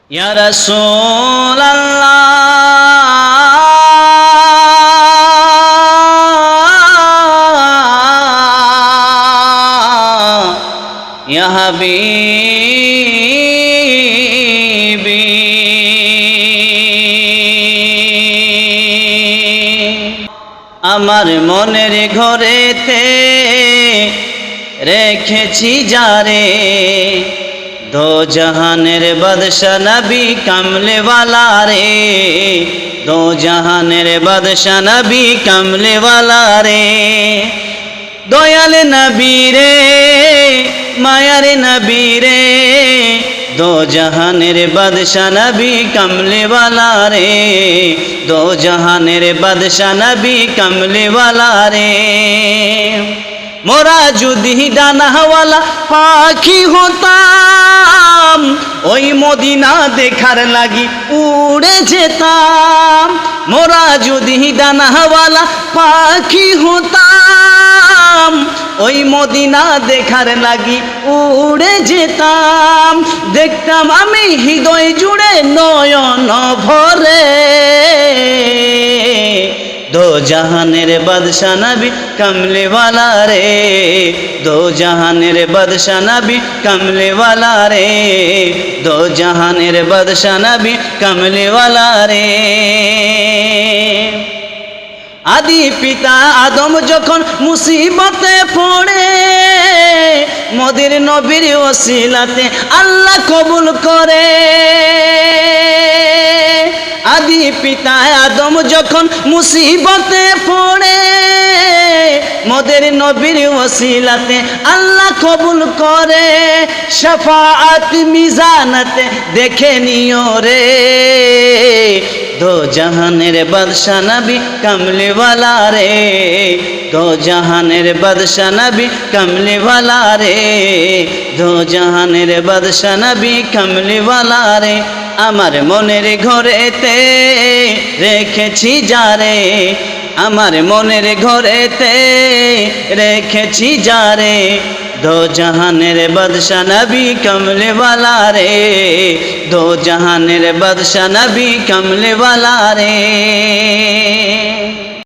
ইয়া রাসূলাল্লাহ ইয়া হাবিবি আমার মনের ঘরেতে রেখেছি যারে দো জাহানের বাদশা নবী কামলে ওয়ালা রে দো জাহানের বাদশা নবী কামলে ওয়ালা রে দয়াল নবী রে মায়ার নবী রে দো জাহানের বাদশা নবী কামলে ওয়ালা রে দো জাহানের বাদশা নবী কামলে ওয়ালা রে মোরা যদি ডানাওয়ালা পাখি হতাম ওই মদিনা দেখার লাগি উড়ে যেতাম মোরা যদি ডানাওয়ালা পাখি হতাম ওই মদিনা দেখার লাগি উড়ে যেতাম দেখতাম আমি হৃদয় জুড়ে নয়ন ভরে দো জাহানের বাদশা নবী কামলে ওয়ালা রে দো জাহানের বাদশা নবী কামলে ওয়ালা রে দো জাহানের বাদশা নবী কামলে ওয়ালা রে আদি পিতা আদম যখন মুসিবতে পড়ে মদির নবীর ওসিলাতে আল্লাহ কবুল করে আদি পিতা আদম যখন মুসিবতে পড়ে মদের নবীর ওসিলাতে আল্লাহ কবুল করে শাফাআত মিজানাতে দেখে নিও রে দো জাহানের বাদশা নবী কামলে ওয়ালা রে দো জাহানের বাদশা নবী কামলে ওয়ালা রে দো জাহানের বাদশা নবী কামলে ওয়ালা রে আমার মনের ঘরেতে রেখেছি যারে আমার মনের ঘরেতে রেখেছি যারে দো জাহানের বাদশা নবী কামলে ওয়ালা রে দো জাহানের বাদশা নবী কামলে ওয়ালা রে